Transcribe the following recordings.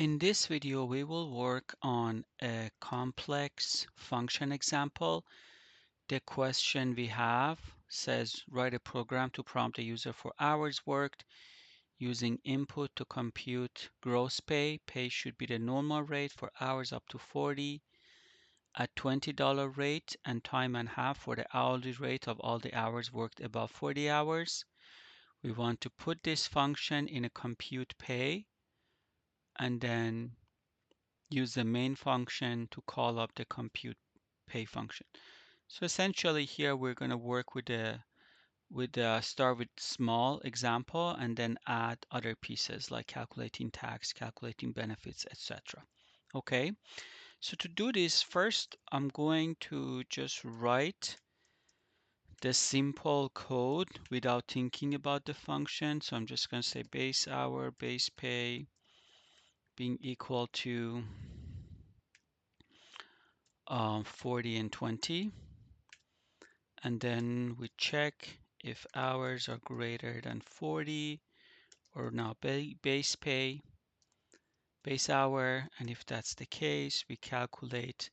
In this video, we will work on a complex function example. The question we have says, write a program to prompt a user for hours worked using input to compute gross pay. Pay should be the normal rate for hours up to 40 at $20 rate and time and a half for the hourly rate of all the hours worked above 40 hours. We want to put this function in a compute pay and then use the main function to call up the compute pay function. So essentially here we're going to work with the start with small example and then add other pieces like calculating tax, calculating benefits, etc. Okay, so to do this, first I'm going to just write the simple code without thinking about the function. So I'm just going to say base hour, base pay being equal to 40 and 20, and then we check if hours are greater than 40 or now base pay, base hour, and if that's the case, we calculate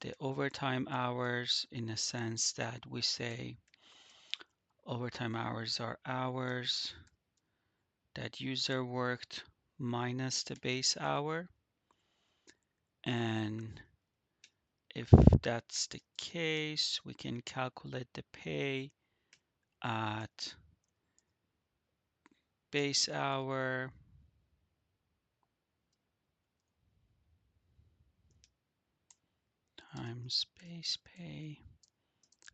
the overtime hours in a sense that we say overtime hours are hours that user worked minus the base hour, and if that's the case, we can calculate the pay at base hour times base pay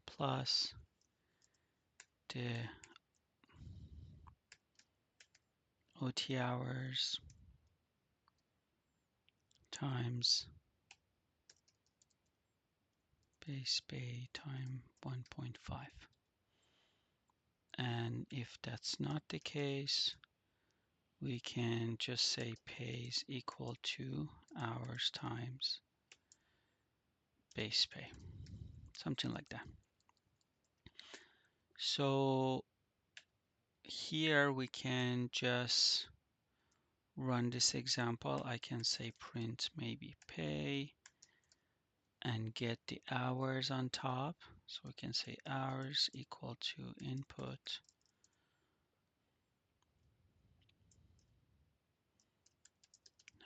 plus the OT hours times base pay times 1.5. And if that's not the case, we can just say pay is equal to hours times base pay, something like that. So here we can just run this example. I can say print maybe pay and get the hours on top. So we can say hours equal to input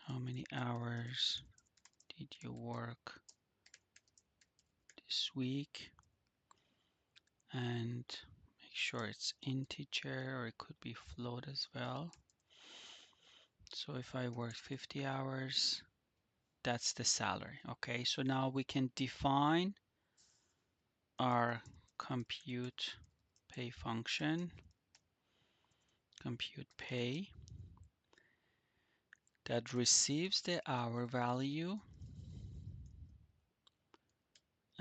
how many hours did you work this week, and make sure it's integer, or it could be float as well. So if I work 50 hours, that's the salary. Okay, so now we can define our compute pay function, compute pay, that receives the hour value.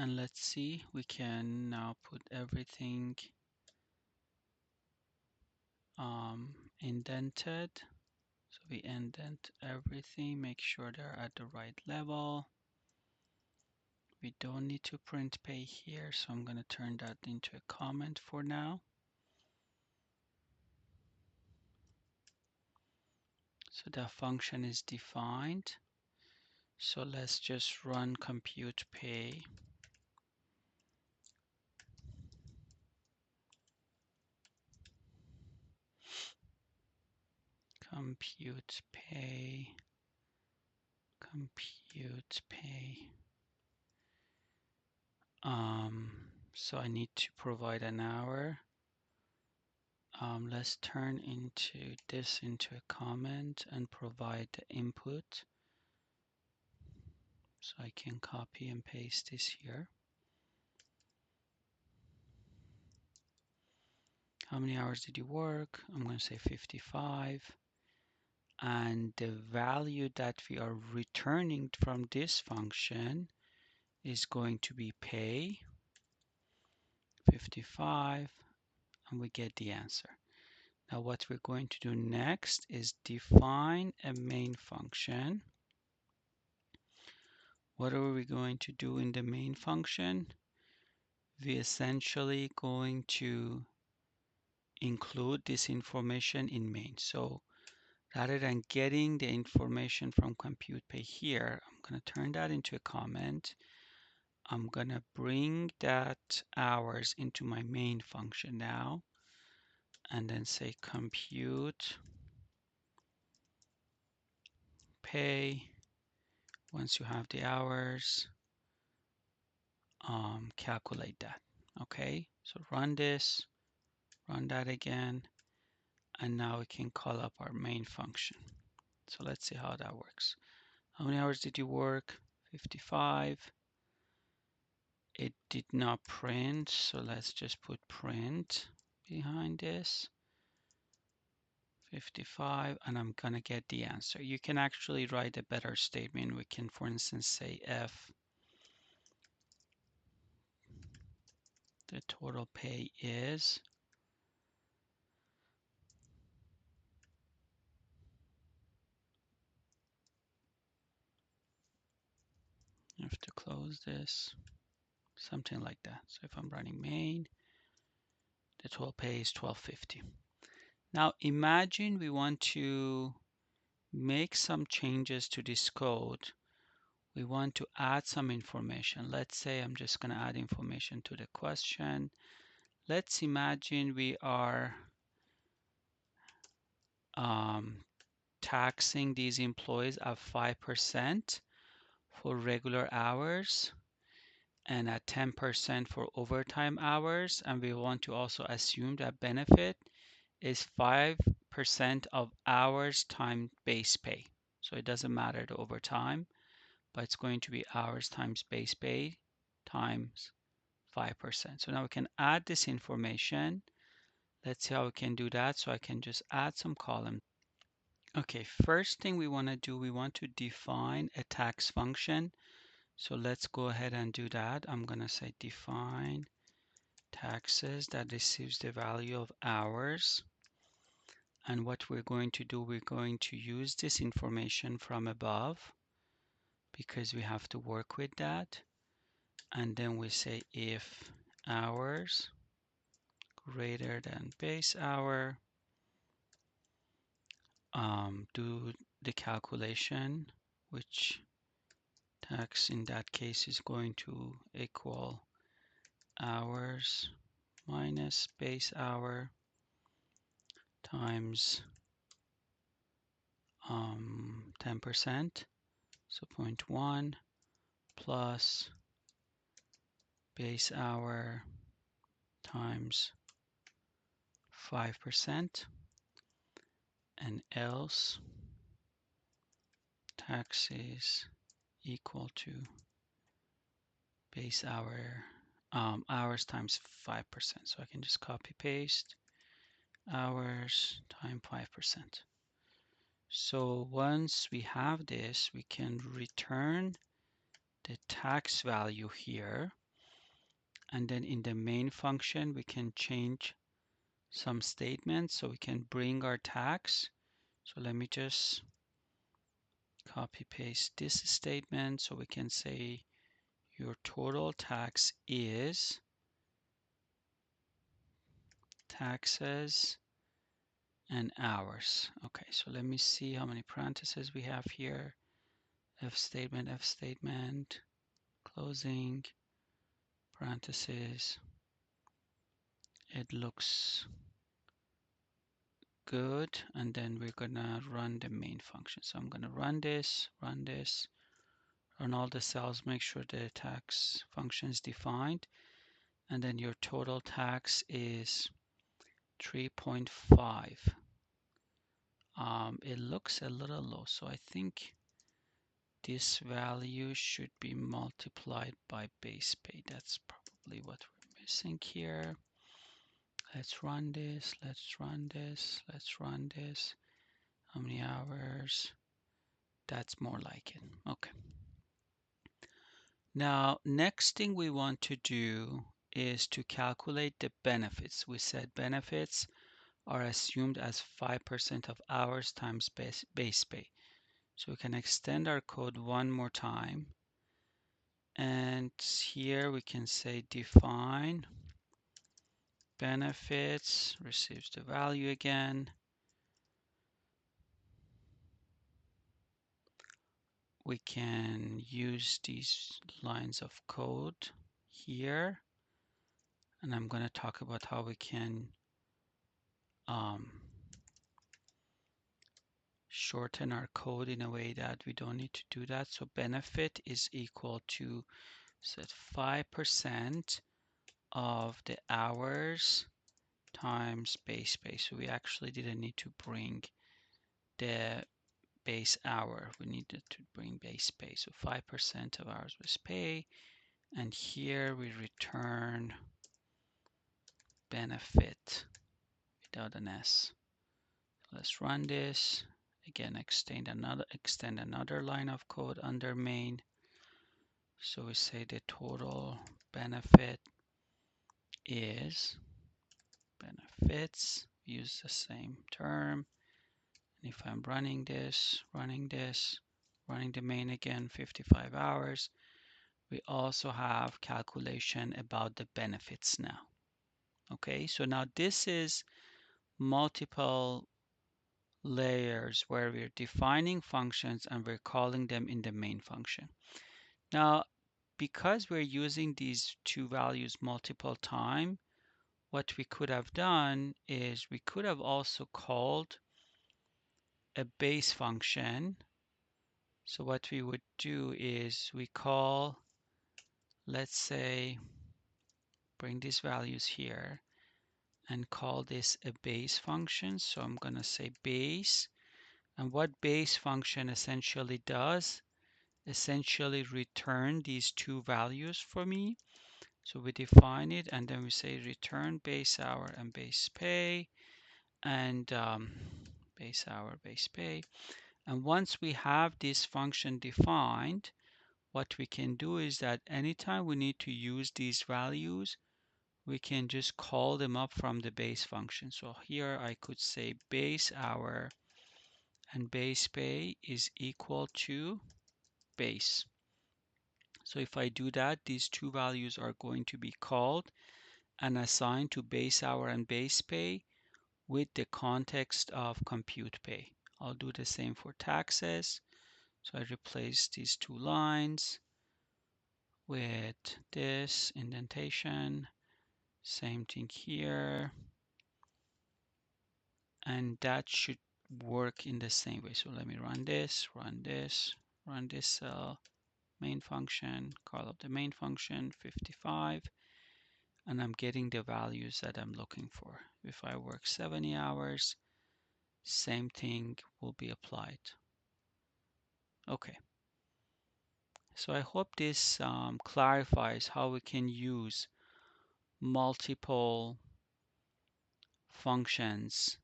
And let's see, we can now put everything indented. So we indent everything, make sure they're at the right level. We don't need to print pay here, so I'm going to turn that into a comment for now. So that function is defined. So let's just run compute pay. Compute pay. Compute pay. So I need to provide an hour. Let's turn into this into a comment and provide the input. So I can copy and paste this here. How many hours did you work? I'm going to say 55. And the value that we are returning from this function is going to be pay 55, and we get the answer. Now what we're going to do next is define a main function. What are we going to do in the main function? We essentially going to include this information in main. So Rather than getting the information from compute pay here, I'm going to turn that into a comment. I'm going to bring that hours into my main function now, and then say compute pay. Once you have the hours, calculate that. Okay, so run this, run that again, and now we can call up our main function. So let's see how that works. How many hours did you work? 55. It did not print, so let's just put print behind this. 55, and I'm gonna get the answer. You can actually write a better statement. We can, for instance, say if the total pay is, I have to close this, something like that. So if I'm running main, the total pay is 1250. Now imagine we want to make some changes to this code. We want to add some information. Let's say I'm just going to add information to the question. Let's imagine we are taxing these employees at 5% for regular hours and at 10% for overtime hours. And we want to also assume that benefit is 5% of hours times base pay. So it doesn't matter the overtime, but it's going to be hours times base pay times 5%. So now we can add this information. Let's see how we can do that. So I can just add some columns. Okay, first thing we want to do, we want to define a tax function. So let's go ahead and do that. I'm going to say define taxes that receives the value of hours. And what we're going to do, we're going to use this information from above because we have to work with that. And then we say if hours greater than base hour, do the calculation, which tax in that case is going to equal hours minus base hour times 10%, so 0.1 plus base hour times 5%, and else tax is equal to base hour hours times 5%. So I can just copy paste hours times 5%. So once we have this, we can return the tax value here. And then in the main function, we can change some statements so we can bring our tax. So let me just copy paste this statement so we can say your total tax is taxes and hours. Okay, so let me see how many parentheses we have here. F statement, closing, parentheses. It looks good. And then we're gonna run the main function. So I'm gonna run this, run all the cells, make sure the tax function is defined. And then your total tax is 3.5. It looks a little low, so I think this value should be multiplied by base pay. That's probably what we're missing here. Let's run this, let's run this, let's run this. How many hours? That's more like it. Okay. Now, next thing we want to do is to calculate the benefits. We said benefits are assumed as 5% of hours times base pay. So we can extend our code one more time. And here we can say define benefits, receives the value again. we can use these lines of code here, and I'm going to talk about how we can um, shorten our code in a way that we don't need to do that. So benefit is equal to set 5% of the hours times base pay. So we actually didn't need to bring the base hour. We needed to bring base pay. So 5% of hours was pay. And here we return benefit without an S. Let's run this. Again, extend another line of code under main. So we say the total benefit is benefits. Use the same term. And if I'm running this, running the main again, 55 hours, we also have calculation about the benefits now. Okay, so now this is multiple layers where we're defining functions and we're calling them in the main function. Now, because we're using these two values multiple times, what we could have done is we could have also called a base function. So what we would do is we call, let's say, bring these values here and call this a base function. So I'm going to say base. And what base function essentially does, essentially return these two values for me. So we define it and then we say return base hour and base pay and base hour, base pay. And once we have this function defined, what we can do is that anytime we need to use these values, we can just call them up from the base function. So here I could say base hour and base pay is equal to base. So if I do that, these two values are going to be called and assigned to base hour and base pay with the context of compute pay. I'll do the same for taxes. So I replace these two lines with this indentation. Same thing here. And that should work in the same way. So let me run this, run this, run this cell. Main function, call up the main function, 55, and I'm getting the values that I'm looking for. If I work 70 hours, same thing will be applied. Okay, so I hope this clarifies how we can use multiple functions,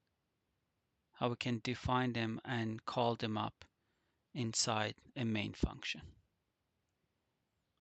how we can define them and call them up inside a main function.